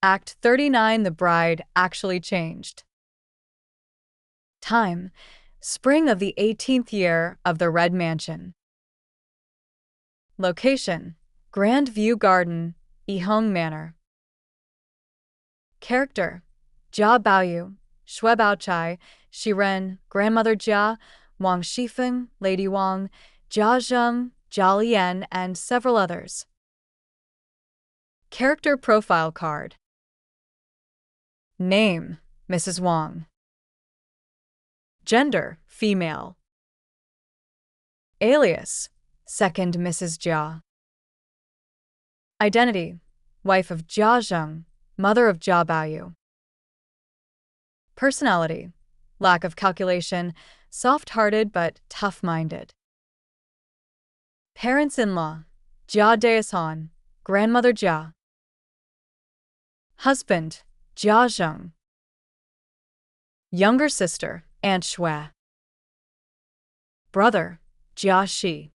Act 39. The bride actually changed. Time: spring of the 18th year of the Red Mansion. Location: Grand View Garden, Yihong Manor. Character: Jia Baoyu, Shui Baochai, Shiren, Grandmother Jia, Wang Shifeng, Lady Wang, Jia Zheng, Jia Lian, and several others. Character profile card. Name: Mrs. Wang. Gender: female. Alias: Second Mrs. Jia. Identity: wife of Jia Zheng, mother of Jia Baoyu. Personality: lack of calculation, soft-hearted but tough-minded. Parents-in-law: Jia Daosan, Grandmother Jia. Husband: Jia Zheng. Younger sister: Aunt Shui. Brother: Jia Shi.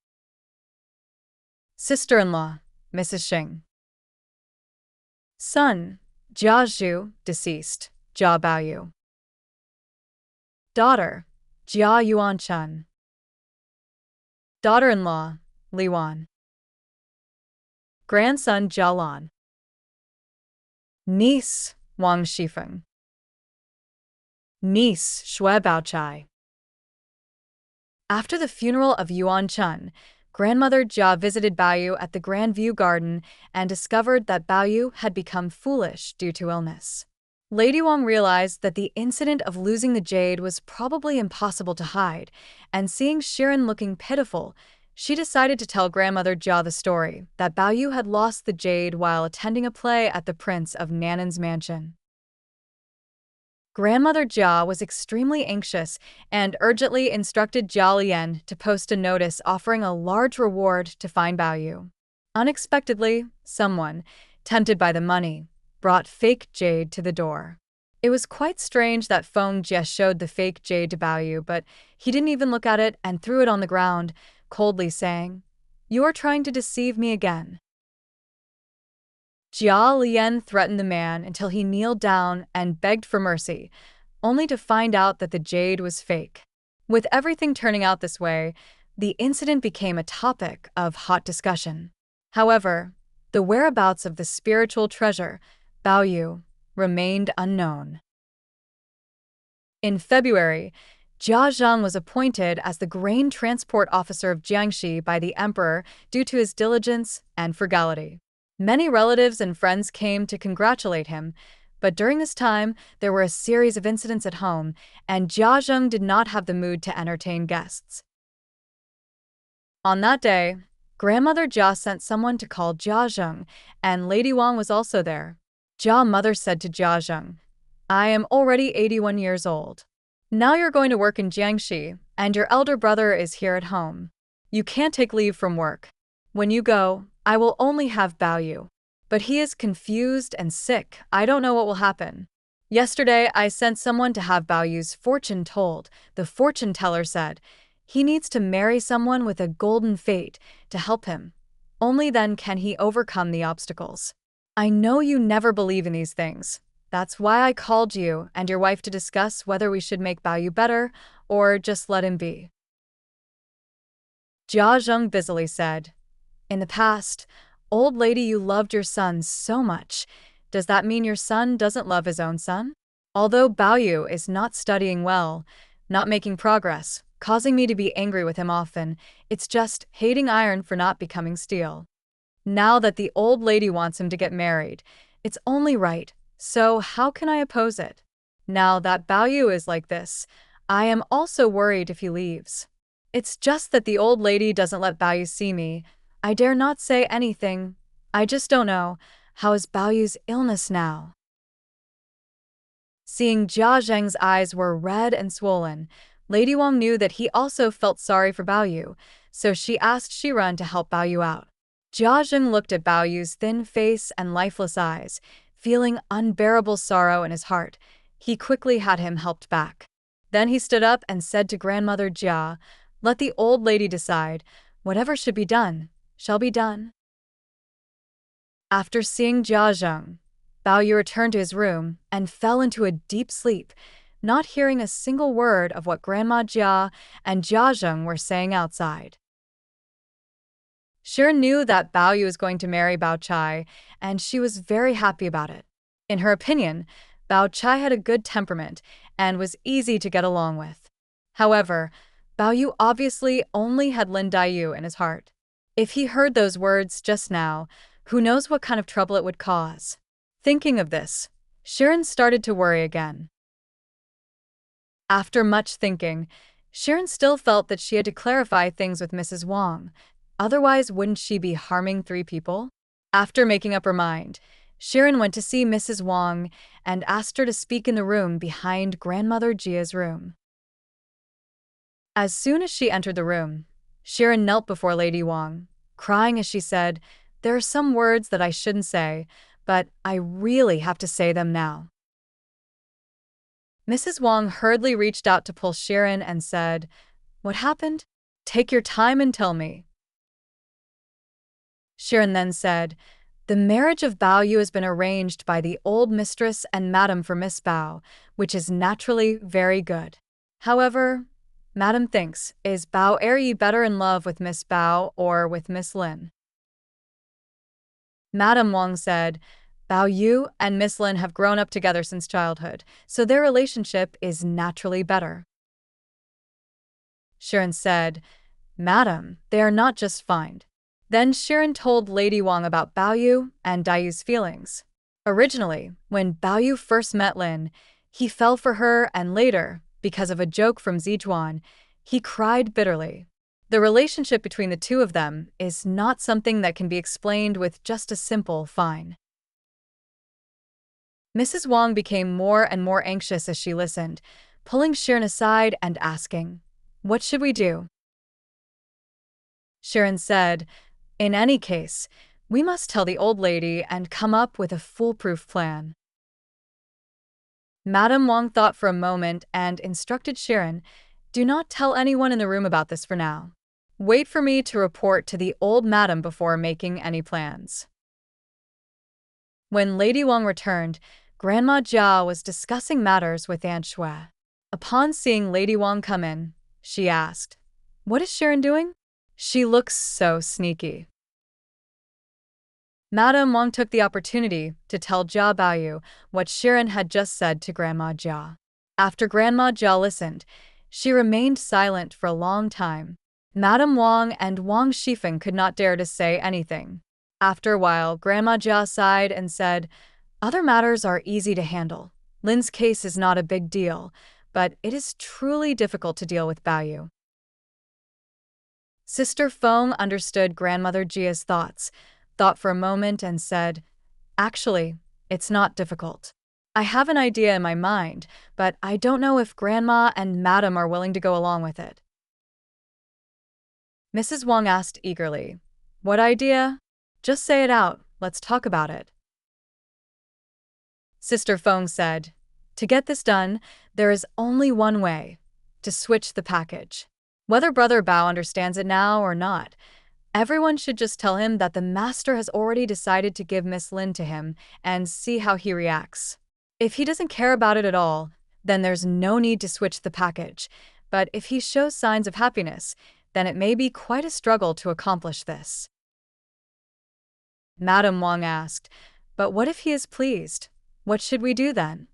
Sister-in-law: Mrs. Xing. Son: Jia Zhu, deceased, Jia Baoyu. Daughter: Jia Yuanchun. Daughter-in-law: Li Wan. Grandson: Jia Lan. Niece: Wang Shifeng. Niece: Shui Baochai. After the funeral of Yuanchun, Grandmother Jia visited Baoyu at the Grand View Garden and discovered that Baoyu had become foolish due to illness. Lady Wang realized that the incident of losing the jade was probably impossible to hide, and seeing Shiren looking pitiful, she decided to tell Grandmother Jia the story that Baoyu had lost the jade while attending a play at the Prince of Nanan's mansion. Grandmother Jia was extremely anxious and urgently instructed Jia Lian to post a notice offering a large reward to find Baoyu. Unexpectedly, someone, tempted by the money, brought fake jade to the door. It was quite strange that Feng Jie showed the fake jade to Baoyu, but he didn't even look at it and threw it on the ground, coldly saying, "You are trying to deceive me again." Jia Lian threatened the man until he kneeled down and begged for mercy, only to find out that the jade was fake. With everything turning out this way, the incident became a topic of hot discussion. However, the whereabouts of the spiritual treasure, Baoyu, remained unknown. In February, Jia Zheng was appointed as the grain transport officer of Jiangxi by the emperor due to his diligence and frugality. Many relatives and friends came to congratulate him, but during this time there were a series of incidents at home, and Jia Zheng did not have the mood to entertain guests. On that day, Grandmother Jia sent someone to call Jia Zheng, and Lady Wang was also there. Jia mother said to Jia Zheng, "I am already 81 years old. Now you're going to work in Jiangxi, and your elder brother is here at home. You can't take leave from work. When you go, I will only have Baoyu. But he is confused and sick. I don't know what will happen. Yesterday, I sent someone to have Baoyu's fortune told. The fortune teller said, he needs to marry someone with a golden fate to help him. Only then can he overcome the obstacles. I know you never believe in these things. That's why I called you and your wife to discuss whether we should make Baoyu better or just let him be." Jia Zheng busily said, "In the past, old lady, you loved your son so much. Does that mean your son doesn't love his own son? Although Baoyu is not studying well, not making progress, causing me to be angry with him often, it's just hating iron for not becoming steel. Now that the old lady wants him to get married, it's only right, so how can I oppose it? Now that Baoyu is like this, I am also worried if he leaves. It's just that the old lady doesn't let Baoyu see me. I dare not say anything. I just don't know. How is Baoyu's illness now?" Seeing Jia Zheng's eyes were red and swollen, Lady Wang knew that he also felt sorry for Baoyu, so she asked Shiren to help Baoyu out. Jia Zheng looked at Baoyu's thin face and lifeless eyes, feeling unbearable sorrow in his heart. He quickly had him helped back. Then he stood up and said to Grandmother Jia, "Let the old lady decide. Whatever should be done, shall be done." After seeing Jia Zheng, Bao Yu returned to his room and fell into a deep sleep, not hearing a single word of what Grandma Jia and Jia Zheng were saying outside. Shirin knew that Bao Yu was going to marry Bao Chai, and she was very happy about it. In her opinion, Bao Chai had a good temperament and was easy to get along with. However, Bao Yu obviously only had Lin Daiyu in his heart. If he heard those words just now, who knows what kind of trouble it would cause. Thinking of this, Shirin started to worry again. After much thinking, Shirin still felt that she had to clarify things with Mrs. Wang. Otherwise, wouldn't she be harming 3 people? After making up her mind, Shirin went to see Mrs. Wang and asked her to speak in the room behind Grandmother Jia's room. As soon as she entered the room, Shirin knelt before Lady Wang, crying as she said, "There are some words that I shouldn't say, but I really have to say them now." Mrs. Wang hurriedly reached out to pull Shirin and said, "What happened? Take your time and tell me." Shirin then said, "The marriage of Bao Yu has been arranged by the old mistress and madam for Miss Bao, which is naturally very good. However, madam thinks, is Bao Yi better in love with Miss Bao or with Miss Lin?" Madam Wang said, "Bao Yu and Miss Lin have grown up together since childhood, so their relationship is naturally better." Shirin said, "Madam, they are not just fine." Then Shirin told Lady Wang about Bao Yu and Daiyu's feelings. Originally, when Bao Yu first met Lin, he fell for her, and later, because of a joke from Zijuan, he cried bitterly. The relationship between the two of them is not something that can be explained with just a simple fine. Mrs. Wang became more and more anxious as she listened, pulling Shirin aside and asking, "What should we do?" Shirin said, "In any case, we must tell the old lady and come up with a foolproof plan." Madam Wang thought for a moment and instructed Shirin, "Do not tell anyone in the room about this for now. Wait for me to report to the old madam before making any plans." When Lady Wang returned, Grandma Jia was discussing matters with Aunt Shui. Upon seeing Lady Wang come in, she asked, "What is Shirin doing? She looks so sneaky." Madam Wang took the opportunity to tell Jia Baoyu what Shirin had just said to Grandma Jia. After Grandma Jia listened, she remained silent for a long time. Madam Wang and Wang Shifeng could not dare to say anything. After a while, Grandma Jia sighed and said, "Other matters are easy to handle. Lin's case is not a big deal, but it is truly difficult to deal with Baoyu." Sister Feng understood Grandmother Jia's thought for a moment and said, "Actually, it's not difficult. I have an idea in my mind, but I don't know if Grandma and Madam are willing to go along with it." Mrs. Wang asked eagerly, "What idea? Just say it out, let's talk about it." Sister Feng said, "To get this done, there is only one way, to switch the package. Whether Brother Bao understands it now or not, everyone should just tell him that the master has already decided to give Miss Lin to him and see how he reacts. If he doesn't care about it at all, then there's no need to switch the package, but if he shows signs of happiness, then it may be quite a struggle to accomplish this." Madam Wang asked, "But what if he is pleased? What should we do then?"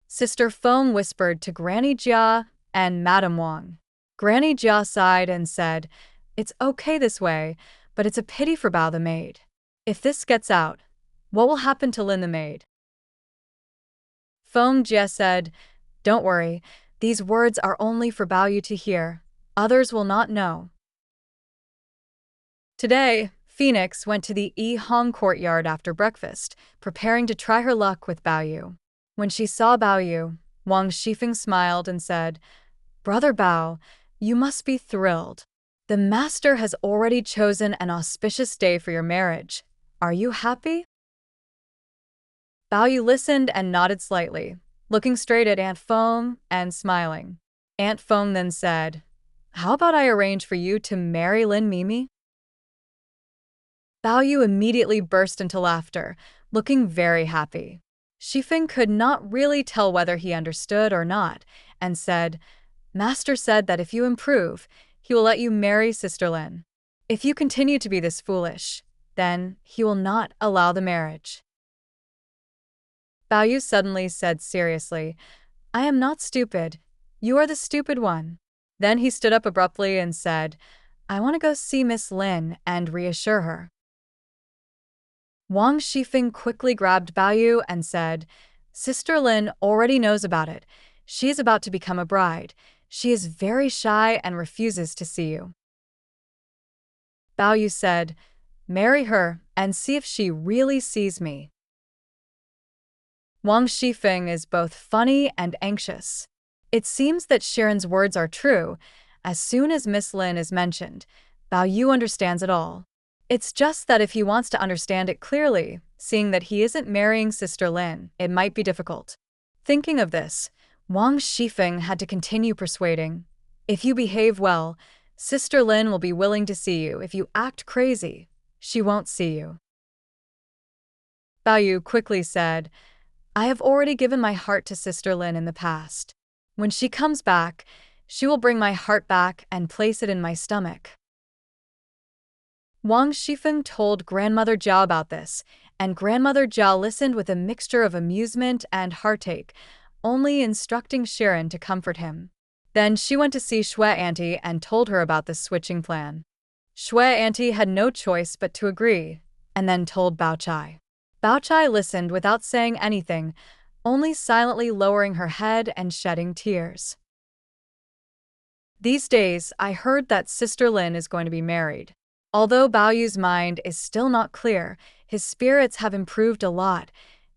Sister Feng whispered to Granny Jia and Madam Wang. Granny Jia sighed and said, "It's okay this way, but it's a pity for Bao the maid. If this gets out, what will happen to Lin the maid?" Feng Jia said, "Don't worry, these words are only for Bao Yu to hear. Others will not know." Today, Phoenix went to the Yi Hong courtyard after breakfast, preparing to try her luck with Bao Yu. When she saw Bao Yu, Wang Shifeng smiled and said, "Brother Bao, you must be thrilled. The master has already chosen an auspicious day for your marriage. Are you happy?" Bao Yu listened and nodded slightly, looking straight at Aunt Feng and smiling. Aunt Feng then said, "How about I arrange for you to marry Lin Mimi?" Bao Yu immediately burst into laughter, looking very happy. Shifeng could not really tell whether he understood or not, and said, "Master said that if you improve, he will let you marry Sister Lin. If you continue to be this foolish, then he will not allow the marriage." Bao Yu suddenly said seriously, "I am not stupid. You are the stupid one." Then he stood up abruptly and said, "I want to go see Miss Lin and reassure her." Wang Shifeng quickly grabbed Bao Yu and said, "Sister Lin already knows about it. She is about to become a bride. She is very shy and refuses to see you." Bao Yu said, "Marry her and see if she really sees me." Wang Shifeng is both funny and anxious. It seems that Shiren's words are true. As soon as Miss Lin is mentioned, Bao Yu understands it all. It's just that if he wants to understand it clearly, seeing that he isn't marrying Sister Lin, it might be difficult. Thinking of this, Wang Shifeng had to continue persuading. "If you behave well, Sister Lin will be willing to see you. If you act crazy, she won't see you." Bao Yu quickly said, "I have already given my heart to Sister Lin in the past. When she comes back, she will bring my heart back and place it in my stomach." Wang Shifeng told Grandmother Jiao about this, and Grandmother Jiao listened with a mixture of amusement and heartache, only instructing Shiren to comfort him. Then she went to see Shui Auntie and told her about the switching plan. Shui Auntie had no choice but to agree, and then told Bao Chai. Bao Chai listened without saying anything, only silently lowering her head and shedding tears. "These days, I heard that Sister Lin is going to be married." Although Bao Yu's mind is still not clear, his spirits have improved a lot,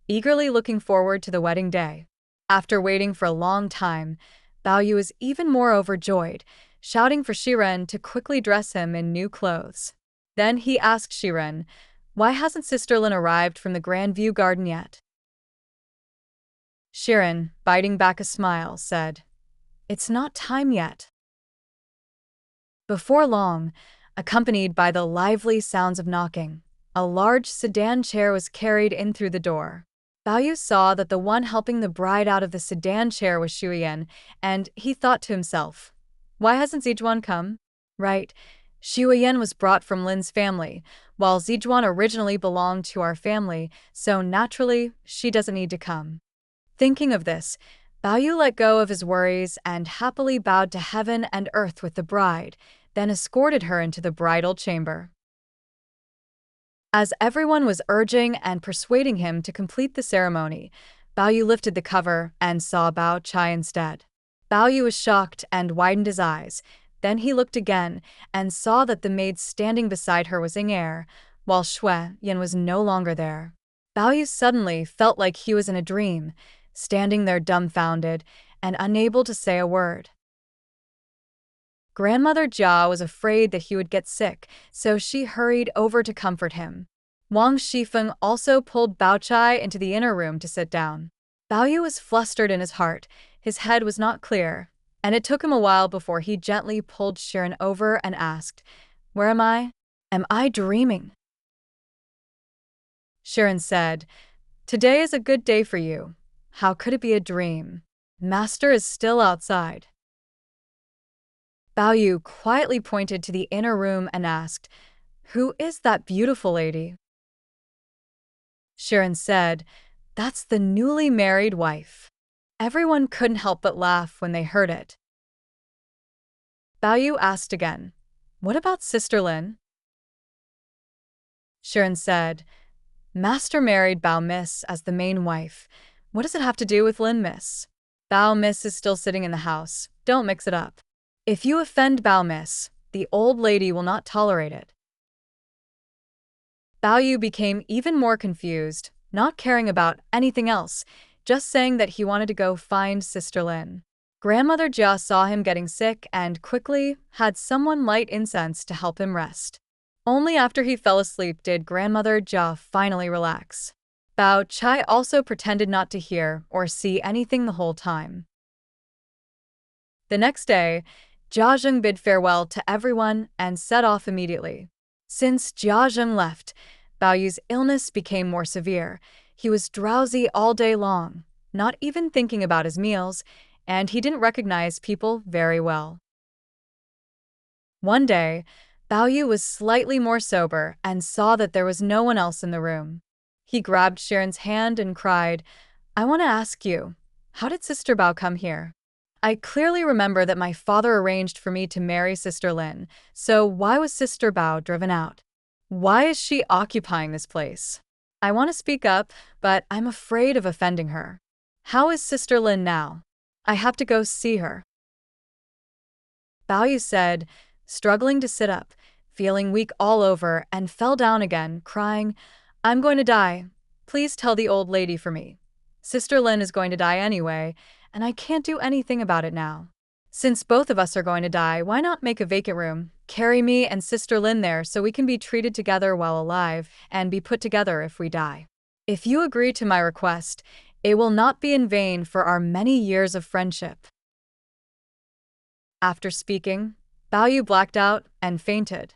eagerly looking forward to the wedding day. After waiting for a long time, Bao Yu is even more overjoyed, shouting for Shiren to quickly dress him in new clothes. Then he asked Shiren, "Why hasn't Sister Lin arrived from the Grand View Garden yet?" Shiren, biting back a smile, said, "It's not time yet." Before long, accompanied by the lively sounds of knocking, a large sedan chair was carried in through the door. Bao Yu saw that the one helping the bride out of the sedan chair was Xu Yan, and he thought to himself, "Why hasn't Zijuan come?" Right, Xu Yan was brought from Lin's family, while Zijuan originally belonged to our family, so naturally, she doesn't need to come. Thinking of this, Bao Yu let go of his worries and happily bowed to heaven and earth with the bride, then escorted her into the bridal chamber. As everyone was urging and persuading him to complete the ceremony, Bao Yu lifted the cover and saw Bao Chai instead. Bao Yu was shocked and widened his eyes. Then he looked again and saw that the maid standing beside her was Ying, while Shui Yan was no longer there. Bao Yu suddenly felt like he was in a dream, standing there dumbfounded and unable to say a word. Grandmother Jia was afraid that he would get sick, so she hurried over to comfort him. Wang Shifeng also pulled Bao Chai into the inner room to sit down. Bao Yu was flustered in his heart, his head was not clear, and it took him a while before he gently pulled Shiren over and asked, "Where am I? Am I dreaming?" Shiren said, "Today is a good day for you. How could it be a dream? Master is still outside." Bao Yu quietly pointed to the inner room and asked, "Who is that beautiful lady?" Shiren said, "That's the newly married wife." Everyone couldn't help but laugh when they heard it. Bao Yu asked again, "What about Sister Lin?" Shiren said, "Master married Bao Miss as the main wife. What does it have to do with Lin Miss? Bao Miss is still sitting in the house. Don't mix it up. If you offend Bao Miss, the old lady will not tolerate it." Bao Yu became even more confused, not caring about anything else, just saying that he wanted to go find Sister Lin. Grandmother Jia saw him getting sick and quickly had someone light incense to help him rest. Only after he fell asleep did Grandmother Jia finally relax. Bao Chai also pretended not to hear or see anything the whole time. The next day, Jia Zheng bid farewell to everyone and set off immediately. Since Jia Zheng left, Bao Yu's illness became more severe. He was drowsy all day long, not even thinking about his meals, and he didn't recognize people very well. One day, Bao Yu was slightly more sober and saw that there was no one else in the room. He grabbed Sharon's hand and cried, "I want to ask you, how did Sister Bao come here? I clearly remember that my father arranged for me to marry Sister Lin, so why was Sister Bao driven out? Why is she occupying this place? I want to speak up, but I'm afraid of offending her. How is Sister Lin now? I have to go see her." Bao Yu said, struggling to sit up, feeling weak all over, and fell down again, crying, "I'm going to die. Please tell the old lady for me. Sister Lin is going to die anyway, and I can't do anything about it now. Since both of us are going to die, why not make a vacant room, carry me and Sister Lin there so we can be treated together while alive and be put together if we die? If you agree to my request, it will not be in vain for our many years of friendship." After speaking, Bao Yu blacked out and fainted.